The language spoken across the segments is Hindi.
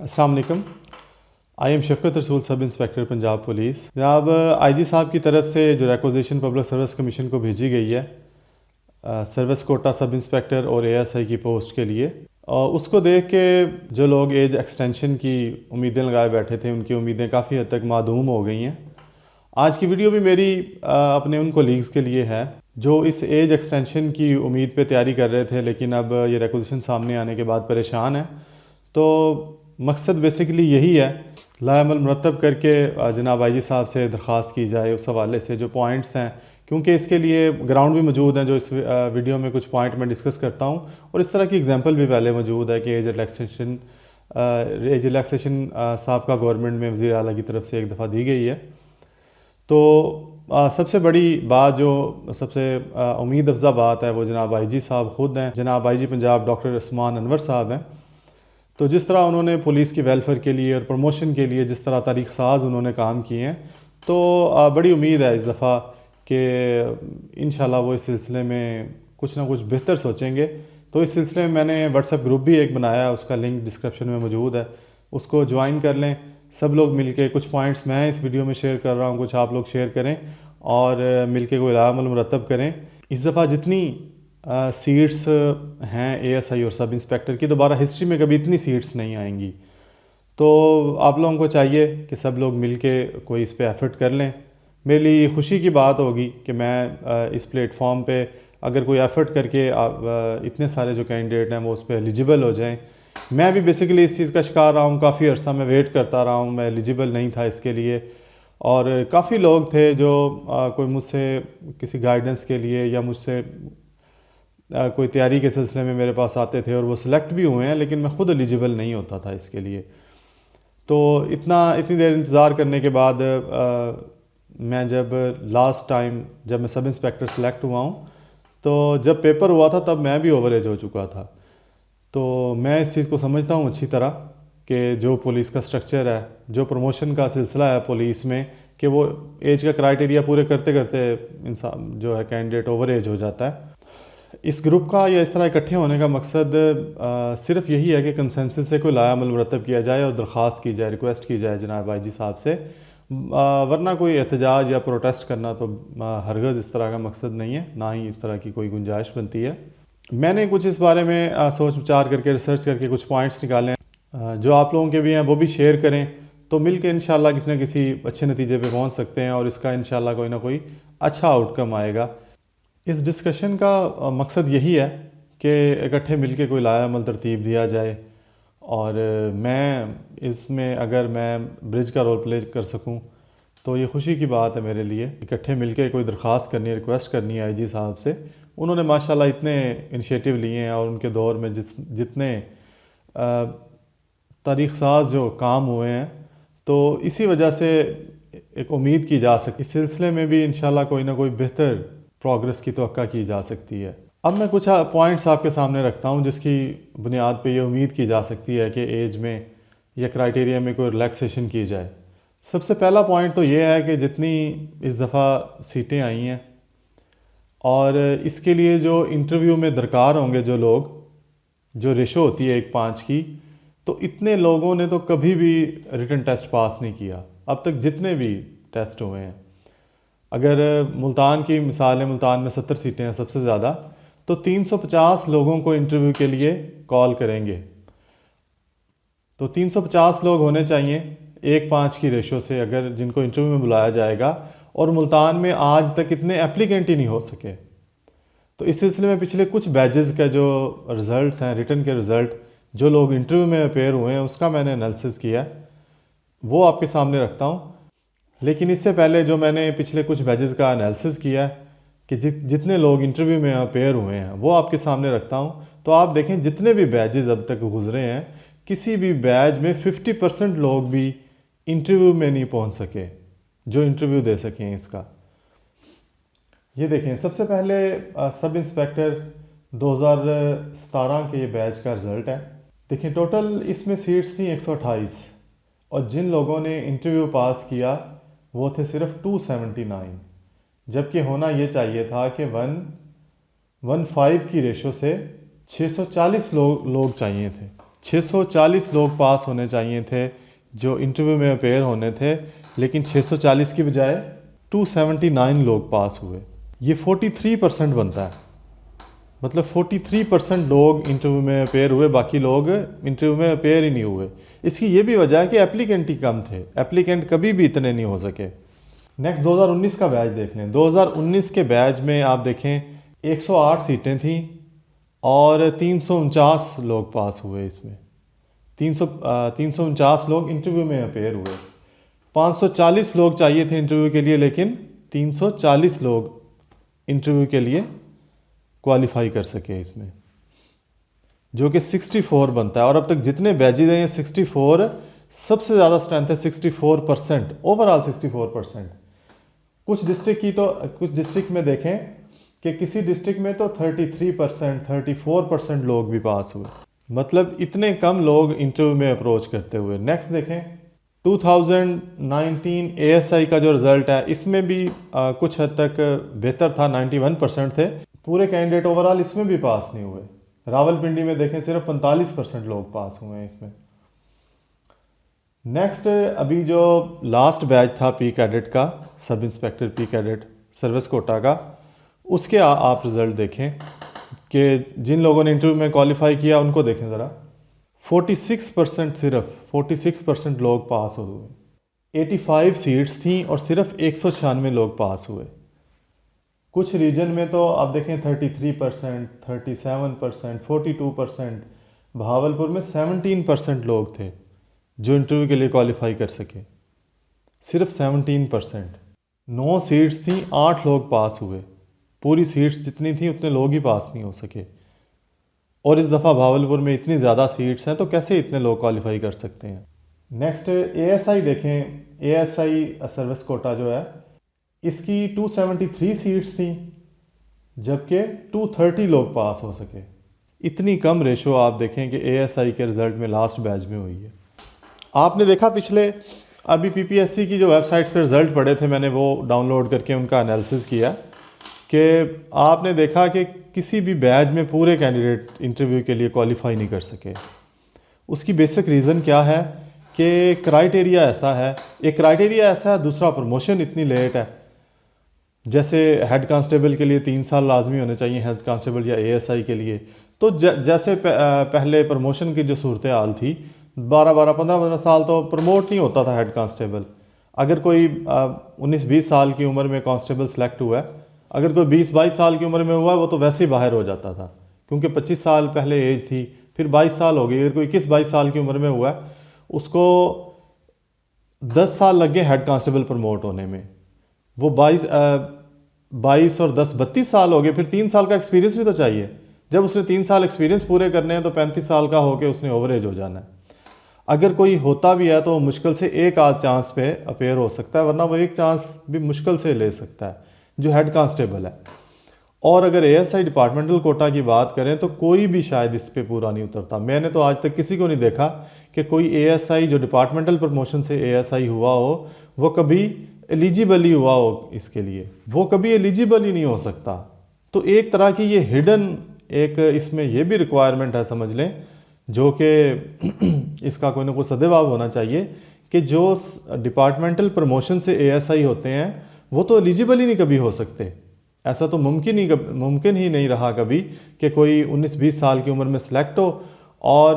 अस्सलाम वालेकुम। आई एम शफकत रसूल, सब इंस्पेक्टर पंजाब पुलिस। जनाब आईजी साहब की तरफ से जो रिक्वेजिशन पब्लिक सर्विस कमीशन को भेजी गई है सर्विस कोटा सब इंस्पेक्टर और एएसआई की पोस्ट के लिए, और उसको देख के जो लोग एज एक्सटेंशन की उम्मीदें लगाए बैठे थे उनकी उम्मीदें काफ़ी हद तक मादूम हो गई हैं। आज की वीडियो भी मेरी अपने उन कोलीग्स के लिए है जो इस एज एक्सटेंशन की उम्मीद पे तैयारी कर रहे थे, लेकिन अब ये रिक्वेजिशन सामने आने के बाद परेशान है। तो मकसद बेसिकली यही है, लाअमल मुरतब करके जनाब आईजी साहब से दरख्वास्त की जाए उस हवाले से जो पॉइंट्स हैं, क्योंकि इसके लिए ग्राउंड भी मौजूद हैं जो इस वीडियो में कुछ पॉइंट मैं डिस्कस करता हूँ, और इस तरह की एग्जांपल भी पहले मौजूद है कि एज रिलैक्सेशन साहब का गवर्नमेंट में वज़ीर आला की तरफ से एक दफ़ा दी गई है। तो सबसे बड़ी बात जो सबसे उम्मीद अफजा बात है वो जनाब आईजी साहब ख़ुद हैं, जनाब आईजी पंजाब डॉक्टर उस्मान अनवर साहब हैं। तो जिस तरह उन्होंने पुलिस की वेलफेयर के लिए और प्रमोशन के लिए जिस तरह तारीख साज उन्होंने काम किए हैं, तो बड़ी उम्मीद है इस दफ़ा कि इंशाल्लाह वो इस सिलसिले में कुछ ना कुछ बेहतर सोचेंगे। तो इस सिलसिले में मैंने व्हाट्सएप ग्रुप भी एक बनाया है, उसका लिंक डिस्क्रिप्शन में मौजूद है, उसको ज्वाइन कर लें। सब लोग मिलके कुछ पॉइंट्स मैं इस वीडियो में शेयर कर रहा हूँ, कुछ आप लोग शेयर करें और मिलके कोई अमल मुरतब करें। इस दफ़ा जितनी सीट्स हैं एएसआई और सब इंस्पेक्टर की, दोबारा हिस्ट्री में कभी इतनी सीट्स नहीं आएंगी। तो आप लोगों को चाहिए कि सब लोग मिलके कोई इस पे एफर्ट कर लें। मेरे लिए खुशी की बात होगी कि मैं इस प्लेटफॉर्म पे अगर कोई एफर्ट करके इतने सारे जो कैंडिडेट हैं वो उस पर एलिजिबल हो जाएं। मैं भी बेसिकली इस चीज़ का शिकार रहा हूँ, काफ़ी अर्सा मैं वेट करता रहा हूँ, मैं एलिजिबल नहीं था इसके लिए, और काफ़ी लोग थे जो कोई मुझसे किसी गाइडेंस के लिए या मुझसे कोई तैयारी के सिलसिले में मेरे पास आते थे और वो सिलेक्ट भी हुए हैं, लेकिन मैं ख़ुद एलिजिबल नहीं होता था इसके लिए। तो इतनी देर इंतज़ार करने के बाद मैं जब लास्ट टाइम जब मैं सब इंस्पेक्टर सेलेक्ट हुआ हूँ, तो जब पेपर हुआ था तब मैं भी ओवर एज हो चुका था। तो मैं इस चीज़ को समझता हूँ अच्छी तरह कि जो पुलिस का स्ट्रक्चर है, जो प्रमोशन का सिलसिला है पुलिस में, कि वो एज का क्राइटेरिया पूरे करते करते इंसान जो है कैंडिडेट ओवर एज हो जाता है। इस ग्रुप का या इस तरह इकट्ठे होने का मकसद सिर्फ यही है कि कंसेंसस से कोई लाया अमल मुरतब किया जाए और दरख्वास्त की जाए, रिक्वेस्ट की जाए जनाब आईजी साहब से, वरना कोई एहतजाज या प्रोटेस्ट करना तो हरगज़ इस तरह का मकसद नहीं है, ना ही इस तरह की कोई गुंजाइश बनती है। मैंने कुछ इस बारे में सोच विचार करके रिसर्च करके कुछ पॉइंट्स निकाले हैं जो आप लोगों के भी हैं, वो भी शेयर करें, तो मिल के इंशाल्लाह किसी न किसी अच्छे नतीजे पे पहुंच सकते हैं और इसका इंशाल्लाह कोई ना कोई अच्छा आउटकम आएगा। इस डिस्कशन का मकसद यही है कि इकट्ठे मिलके कोई लाया अमल तरतीब दिया जाए, और मैं इसमें अगर मैं ब्रिज का रोल प्ले कर सकूं तो ये खुशी की बात है मेरे लिए। इकट्ठे मिलके कोई दरख्वास्त करनी है, रिक्वेस्ट करनी है आईजी साहब से। उन्होंने माशाल्लाह इतने इनिशिएटिव लिए हैं और उनके दौर में जितने तारीख साज जो काम हुए हैं, तो इसी वजह से एक उम्मीद की जा सकती है इस सिलसिले में भी इंशाल्लाह कोई ना कोई बेहतर प्रोग्रेस की तवक्का की जा सकती है। अब मैं कुछ पॉइंट्स आपके सामने रखता हूं जिसकी बुनियाद पे ये उम्मीद की जा सकती है कि एज में या क्राइटेरिया में कोई रिलैक्सेशन की जाए। सबसे पहला पॉइंट तो ये है कि जितनी इस दफ़ा सीटें आई हैं और इसके लिए जो इंटरव्यू में दरकार होंगे जो लोग, जो रेशो होती है 1:5 की, तो इतने लोगों ने तो कभी भी रिटन टेस्ट पास नहीं किया अब तक जितने भी टेस्ट हुए हैं। अगर मुल्तान की मिसाल है, मुल्तान में 70 सीटें हैं सबसे ज़्यादा, तो 350 लोगों को इंटरव्यू के लिए कॉल करेंगे। तो 350 लोग होने चाहिए 1:5 की रेशो से अगर जिनको इंटरव्यू में बुलाया जाएगा, और मुल्तान में आज तक इतने एप्लीकेंट ही नहीं हो सके। तो इस सिलसिले में पिछले कुछ बैचेस का जो रिज़ल्ट हैं, रिटन के रिज़ल्ट, जो लोग इंटरव्यू में अपेयर हुए हैं, उसका मैंने एनालिसिस किया, वो आपके सामने रखता हूँ। लेकिन इससे पहले जो मैंने पिछले कुछ बैचेस का एनालिसिस किया कि जितने लोग इंटरव्यू में अपेयर हुए हैं वो आपके सामने रखता हूँ। तो आप देखें जितने भी बैचेस अब तक गुजरे हैं, किसी भी बैच में 50% लोग भी इंटरव्यू में नहीं पहुँच सके जो इंटरव्यू दे सकें इसका। ये देखें, सबसे पहले सब इंस्पेक्टर 2017 के ये बैच का रिज़ल्ट है। देखें टोटल इसमें सीट्स थी 128, और जिन लोगों ने इंटरव्यू पास किया वो थे सिर्फ 279, जबकि होना ये चाहिए था कि 1:15 की रेशो से 640 लोग चाहिए थे। 640 लोग पास होने चाहिए थे जो इंटरव्यू में अपेयर होने थे, लेकिन 640 की बजाय 279 लोग पास हुए। ये 43% बनता है। मतलब 43% लोग इंटरव्यू में अपेयर हुए, बाकी लोग इंटरव्यू में अपेयर ही नहीं हुए। इसकी ये भी वजह है कि एप्लीकेंट ही कम थे, एप्लीकेंट कभी भी इतने नहीं हो सके। नेक्स्ट 2019 का बैच देख लें। 2019 के बैच में आप देखें 108 सीटें थीं और 349 लोग पास हुए। इसमें 349 लोग इंटरव्यू में अपेयर हुए। 540 लोग चाहिए थे इंटरव्यू के लिए, लेकिन 340 लोग इंटरव्यू के लिए क्वालिफाई कर सके इसमें, जो कि 64 बनता है। और अब तक जितने बैचेज हैं 64, सबसे ज़्यादा स्ट्रेंथ है 64%, ओवरऑल 64%। कुछ डिस्ट्रिक्ट में देखें कि किसी डिस्ट्रिक्ट में तो 33%, 34% लोग भी पास हुए। मतलब इतने कम लोग इंटरव्यू में अप्रोच करते हुए। नेक्स्ट देखें 2019 ASI का जो रिज़ल्ट है, इसमें भी कुछ हद तक बेहतर था, 91% थे। पूरे कैंडिडेट ओवरऑल इसमें भी पास नहीं हुए। रावलपिंडी में देखें सिर्फ 45% लोग पास हुए हैं इसमें। नेक्स्ट अभी जो लास्ट बैच था पी कैडेट का, sub inspector P cadet service Kota का, उसके आप रिज़ल्ट देखें कि जिन लोगों ने इंटरव्यू में क्वालिफाई किया उनको देखें ज़रा। 46% सिर्फ 46% लोग पास हुए। 85 सीट्स थीं और सिर्फ 196 लोग पास हुए। कुछ रीजन में तो आप देखें 33%, 37%, 42%। भावलपुर में 17% लोग थे जो इंटरव्यू के लिए क्वालिफाई कर सके, सिर्फ 17%। 9 सीट्स थीं, 8 लोग पास हुए। पूरी सीट्स जितनी थी उतने लोग ही पास नहीं हो सके। और इस दफ़ा भावलपुर में इतनी ज़्यादा सीट्स हैं तो कैसे इतने लोग क्वालिफाई कर सकते हैं। नेक्स्ट ASI देखें। ASI सर्विस कोटा जो है, इसकी 273 सीट्स थी, जबकि 230 लोग पास हो सके। इतनी कम रेशो आप देखें कि ASI के रिज़ल्ट में लास्ट बैच में हुई है। आपने देखा पिछले अभी PPSC की जो वेबसाइट्स पर रिज़ल्ट पड़े थे, मैंने वो डाउनलोड करके उनका एनालिसिस किया कि आपने देखा कि किसी भी बैच में पूरे कैंडिडेट इंटरव्यू के लिए क्वालिफाई नहीं कर सके। उसकी बेसिक रीज़न क्या है कि क्राइटेरिया ऐसा है, एक क्राइटेरिया ऐसा है, दूसरा प्रमोशन इतनी लेट है। जैसे हेड कांस्टेबल के लिए 3 साल लाजमी होने चाहिए, हेड कांस्टेबल या ASI के लिए। तो जैसे पहले प्रमोशन की जो सूरत हाल थी, 12-12, 15-15 साल तो प्रमोट नहीं होता था हेड कांस्टेबल। अगर कोई 19-20 साल की उम्र में कांस्टेबल सेलेक्ट हुआ है, अगर कोई 20-22 साल की उम्र में हुआ वो तो वैसे ही बाहर हो जाता था, क्योंकि 25 साल पहले एज थी, फिर 22 साल हो गई। अगर कोई 21-22 साल की उम्र में हुआ है, उसको 10 साल लग गए हेड कांस्टेबल प्रमोट होने में। वो 22 और 10 32 साल हो गए। फिर 3 साल का एक्सपीरियंस भी तो चाहिए। जब उसने 3 साल एक्सपीरियंस पूरे करने हैं तो 35 साल का होकर उसने ओवरेज हो जाना है। अगर कोई होता भी है तो मुश्किल से एक आध चांस पे अपेयर हो सकता है, वरना वो एक चांस भी मुश्किल से ले सकता है जो हेड कांस्टेबल है। और अगर ASI डिपार्टमेंटल कोटा की बात करें तो कोई भी शायद इस पे पूरा नहीं उतरता। मैंने तो आज तक किसी को नहीं देखा कि कोई ASI जो डिपार्टमेंटल प्रमोशन से ASI हुआ हो वो कभी एलिजिबल ही हुआ हो इसके लिए। वो कभी एलिजिबल ही नहीं हो सकता। तो एक तरह की ये हिडन एक इसमें ये भी रिक्वायरमेंट है, समझ लें, जो कि इसका कोई ना कोई सद्भाव होना चाहिए कि जो डिपार्टमेंटल प्रमोशन से ASI होते हैं वो तो एलिजिबल ही नहीं कभी हो सकते। ऐसा तो मुमकिन ही नहीं रहा कभी कि कोई 19-20 साल की उम्र में सेलेक्ट हो और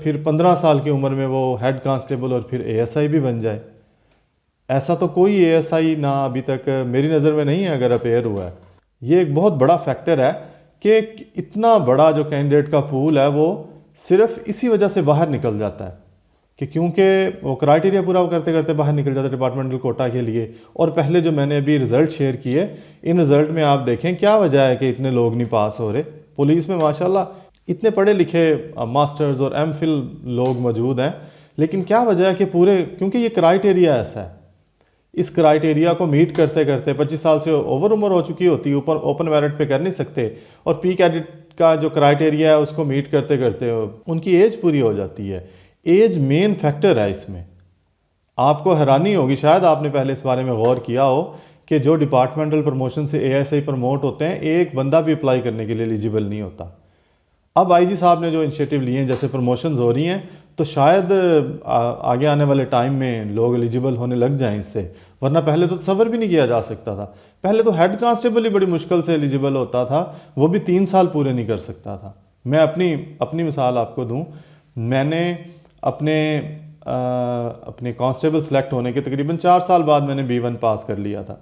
फिर 15 साल की उम्र में वो हेड कांस्टेबल और फिर ASI भी बन जाए। ऐसा तो कोई ASI ना अभी तक मेरी नज़र में नहीं है अगर अपेयर हुआ है। ये एक बहुत बड़ा फैक्टर है कि इतना बड़ा जो कैंडिडेट का पूल है वो सिर्फ इसी वजह से बाहर निकल जाता है कि क्योंकि वो क्राइटेरिया पूरा करते करते बाहर निकल जाता है डिपार्टमेंटल कोटा के लिए। और पहले जो मैंने अभी रिज़ल्ट शेयर किए, इन रिज़ल्ट में आप देखें क्या वजह है कि इतने लोग नहीं पास हो रहे। पुलिस में माशाल्लाह इतने पढ़े लिखे मास्टर्स और MPhil लोग मौजूद हैं, लेकिन क्या वजह है कि पूरे, क्योंकि ये क्राइटेरिया ऐसा है, इस क्राइटेरिया को मीट करते करते 25 साल से ओवर उम्र हो चुकी होती है, ऊपर ओपन मेरिट पे कर नहीं सकते, और पी कैडेट का जो क्राइटेरिया है उसको मीट करते करते उनकी एज पूरी हो जाती है। एज मेन फैक्टर है इसमें। आपको हैरानी होगी, शायद आपने पहले इस बारे में गौर किया हो कि जो डिपार्टमेंटल प्रमोशन से ASI प्रमोट होते हैं, एक बंदा भी अप्लाई करने के लिए एलिजिबल नहीं होता। अब आईजी साहब ने जो इनिशिएटिव लिए हैं, जैसे प्रमोशंस हो रही हैं, तो शायद आगे आने वाले टाइम में लोग एलिजिबल होने लग जाएं इससे, वरना पहले तो तसव्वुर भी नहीं किया जा सकता था। पहले तो हेड कांस्टेबल ही बड़ी मुश्किल से एलिजिबल होता था, वो भी 3 साल पूरे नहीं कर सकता था। मैं अपनी मिसाल आपको दूं, मैंने अपने कांस्टेबल सेलेक्ट होने के तकरीबन 4 साल बाद मैंने B1 पास कर लिया था।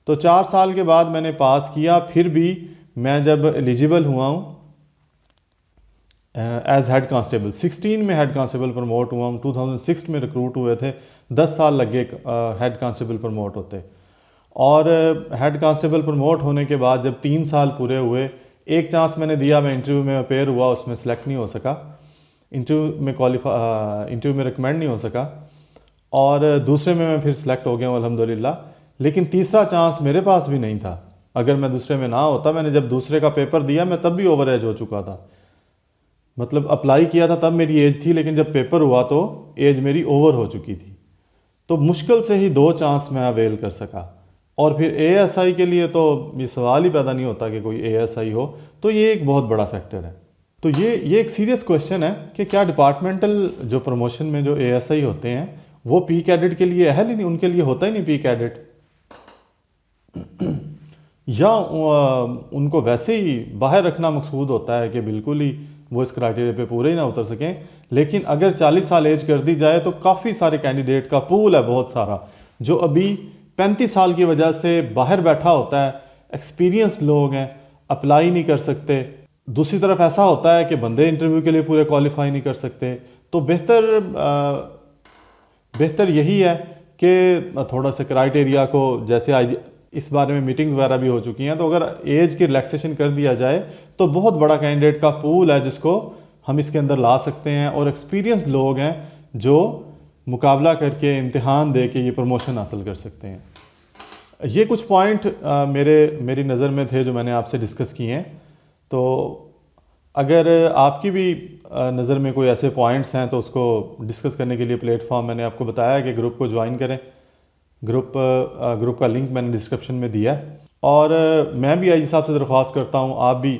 तो 4 साल के बाद मैंने पास किया, फिर भी मैं जब एलिजिबल हुआ हूँ एज हेड कांस्टेबल, 16 में हेड कांस्टेबल प्रमोट हुआ हूँ, 2006 में रिक्रूट हुए थे, 10 साल लगे हेड कांस्टेबल प्रमोट होते। और हेड कांस्टेबल प्रमोट होने के बाद जब 3 साल पूरे हुए, एक चांस मैंने दिया, मैं इंटरव्यू में अपेयर हुआ, उसमें सेलेक्ट नहीं हो सका, इंटरव्यू में रिकमेंड नहीं हो सका, और दूसरे में मैं फिर सेलेक्ट हो गया हूँ अल्हम्दुलिल्लाह। लेकिन तीसरा चांस मेरे पास भी नहीं था। अगर मैं दूसरे में ना होता, मैंने जब दूसरे का पेपर दिया मैं तब भी ओवर एज हो चुका था, मतलब अप्लाई किया था तब मेरी एज थी, लेकिन जब पेपर हुआ तो एज मेरी ओवर हो चुकी थी। तो मुश्किल से ही 2 चांस मैं अवेल कर सका। और फिर ASI के लिए तो ये सवाल ही पैदा नहीं होता कि कोई ASI हो, तो ये एक बहुत बड़ा फैक्टर है। तो ये एक सीरियस क्वेश्चन है कि क्या डिपार्टमेंटल जो प्रमोशन में जो ASI होते हैं वो पी कैडेट के लिए अहल ही नहीं, उनके लिए होता ही नहीं पी कैडेट, या उनको वैसे ही बाहर रखना मकसूद होता है कि बिल्कुल ही वो इस क्राइटेरिया पे पूरे ही ना उतर सकें। लेकिन अगर 40 साल एज कर दी जाए तो काफ़ी सारे कैंडिडेट का पूल है बहुत सारा, जो अभी 35 साल की वजह से बाहर बैठा होता है, एक्सपीरियंस्ड लोग हैं, अप्लाई नहीं कर सकते। दूसरी तरफ ऐसा होता है कि बंदे इंटरव्यू के लिए पूरे क्वालिफाई नहीं कर सकते। तो बेहतर यही है कि थोड़ा सा क्राइटेरिया को, जैसे इस बारे में मीटिंग्स वगैरह भी हो चुकी हैं, तो अगर एज की रिलैक्सेशन कर दिया जाए तो बहुत बड़ा कैंडिडेट का पूल है जिसको हम इसके अंदर ला सकते हैं, और एक्सपीरियंस्ड लोग हैं जो मुकाबला करके इम्तिहान दे के ये प्रमोशन हासिल कर सकते हैं। ये कुछ पॉइंट मेरी नज़र में थे जो मैंने आपसे डिस्कस किए हैं। तो अगर आपकी भी नज़र में कोई ऐसे पॉइंट्स हैं तो उसको डिस्कस करने के लिए प्लेटफॉर्म मैंने आपको बताया कि ग्रुप को ज्वाइन करें। ग्रुप का लिंक मैंने डिस्क्रिप्शन में दिया है। और मैं भी आईजी साहब से दरख्वास्त करता हूँ,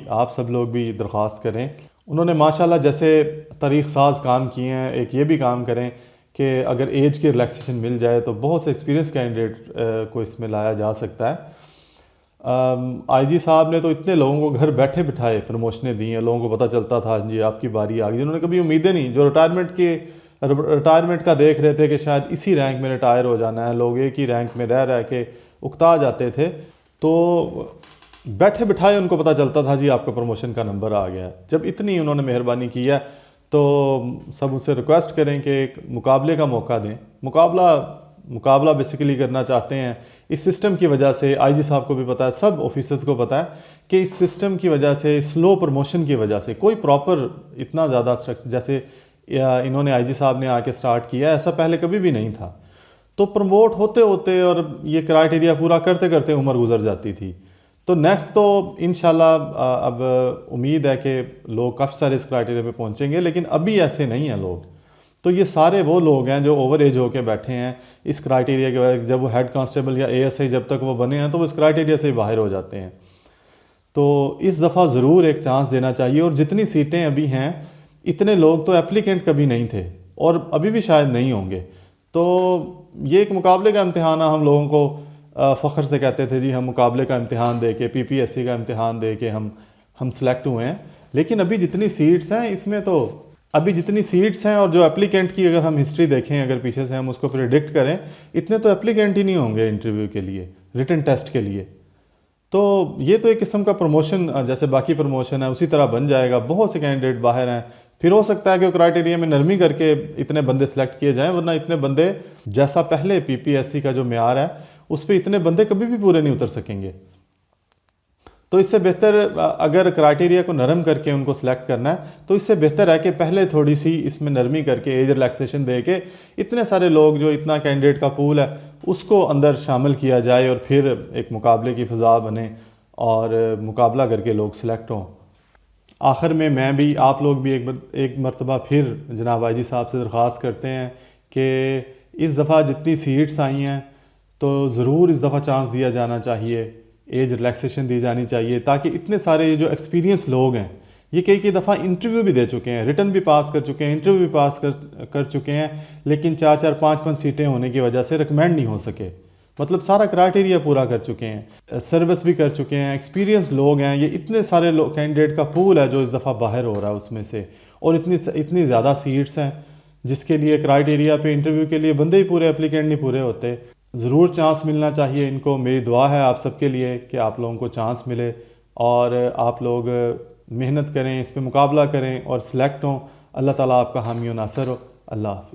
आप सब लोग भी दरख्वास्त करें। उन्होंने माशाल्लाह जैसे तरीक़ साज काम किए हैं, एक ये भी काम करें कि अगर एज की रिलैक्सेशन मिल जाए तो बहुत से एक्सपीरियंस कैंडिडेट को इसमें लाया जा सकता है। आईजी साहब ने तो इतने लोगों को घर बैठे बिठाए प्रमोशनें दी हैं, लोगों को पता चलता था जी आपकी बारी आ गई, जिन्होंने कभी उम्मीदें नहीं, जो रिटायरमेंट का देख रहे थे कि शायद इसी रैंक में रिटायर हो जाना है, लोग एक ही रैंक में रह के उकता जाते थे, तो बैठे बिठाए उनको पता चलता था जी आपका प्रमोशन का नंबर आ गया। जब इतनी उन्होंने मेहरबानी की है तो सब उनसे रिक्वेस्ट करें कि एक मुकाबले का मौका दें। मुकाबला बेसिकली करना चाहते हैं। इस सिस्टम की वजह से आईजी साहब को भी पता है, सब ऑफिसर्स को पता है कि इस सिस्टम की वजह से, स्लो प्रमोशन की वजह से, कोई प्रॉपर इतना ज़्यादा स्ट्रक्चर जैसे इन्होंने आईजी साहब ने आके स्टार्ट किया, ऐसा पहले कभी भी नहीं था। तो प्रमोट होते होते और ये क्राइटेरिया पूरा करते करते उम्र गुजर जाती थी। तो नेक्स्ट तो इंशाल्लाह अब उम्मीद है कि लोग काफ़ी सारे इस क्राइटेरिया पे पहुंचेंगे, लेकिन अभी ऐसे नहीं हैं लोग। तो ये सारे वो लोग हैं जो ओवर एज होके बैठे हैं इस क्राइटेरिया के बाद। जब वो हेड कांस्टेबल या ASI जब तक वो बने हैं तो वो इस क्राइटेरिया से ही बाहर हो जाते हैं। तो इस दफ़ा ज़रूर एक चांस देना चाहिए। और जितनी सीटें अभी हैं, इतने लोग तो एप्लीकेंट कभी नहीं थे और अभी भी शायद नहीं होंगे। तो ये एक मुकाबले का इम्तिहान है। हम लोगों को फ़ख्र से कहते थे जी हम मुकाबले का इम्तिहान दे के, PPSC का इम्तिहान दे के हम सेलेक्ट हुए हैं। लेकिन अभी जितनी सीट्स हैं इसमें तो अभी जितनी सीट्स हैं और जो एप्लीकेंट की अगर हम हिस्ट्री देखें, अगर पीछे से हम उसको प्रिडिक्ट करें, इतने तो एप्लीकेंट ही नहीं होंगे इंटरव्यू के लिए, रिटन टेस्ट के लिए। तो ये तो एक किस्म का प्रमोशन जैसे बाकी प्रमोशन है उसी तरह बन जाएगा। बहुत से कैंडिडेट बाहर हैं, फिर हो सकता है कि क्राइटेरिया में नरमी करके इतने बंदे सेलेक्ट किए जाएं, वरना इतने बंदे जैसा पहले PPSC का जो म्यार है उस पर इतने बंदे कभी भी पूरे नहीं उतर सकेंगे। तो इससे बेहतर अगर क्राइटेरिया को नरम करके उनको सिलेक्ट करना है तो इससे बेहतर है कि पहले थोड़ी सी इसमें नरमी करके एज रिलैक्सेशन दे के इतने सारे लोग, जो इतना कैंडिडेट का पूल है, उसको अंदर शामिल किया जाए और फिर एक मुकाबले की फ़िज़ा बने और मुकाबला करके लोग सिलेक्ट हों। आखिर में मैं भी, आप लोग भी एक मरतबा फिर जनाब आईजी साहब से दरख्वास्त करते हैं कि इस दफ़ा जितनी सीट्स आई हैं तो ज़रूर इस दफ़ा चांस दिया जाना चाहिए, एज रिलैक्सेशन दी जानी चाहिए, ताकि इतने सारे जो एक्सपीरियंस लोग हैं ये कई दफ़ा इंटरव्यू भी दे चुके हैं, रिटर्न भी पास कर चुके हैं, इंटरव्यू भी पास कर चुके हैं, लेकिन 4-4 5-5 सीटें होने की वजह से रिकमेंड नहीं हो सके। मतलब सारा क्राइटेरिया पूरा कर चुके हैं, सर्विस भी कर चुके हैं, एक्सपीरियंस लोग हैं। ये इतने सारे लोग कैंडिडेट का पूल है जो इस दफ़ा बाहर हो रहा है उसमें से, और इतनी ज़्यादा सीट्स हैं जिसके लिए क्राइटेरिया पे इंटरव्यू के लिए बंदे ही पूरे, एप्लीकेंट नहीं पूरे होते। ज़रूर चांस मिलना चाहिए इनको। मेरी दुआ है आप सबके लिए कि आप लोगों को चांस मिले और आप लोग मेहनत करें, इस पर मुकाबला करें और सिलेक्ट हों। अल्लाह ताला आपका हामी व नासर हो। अल्लाह हाफ़िज़।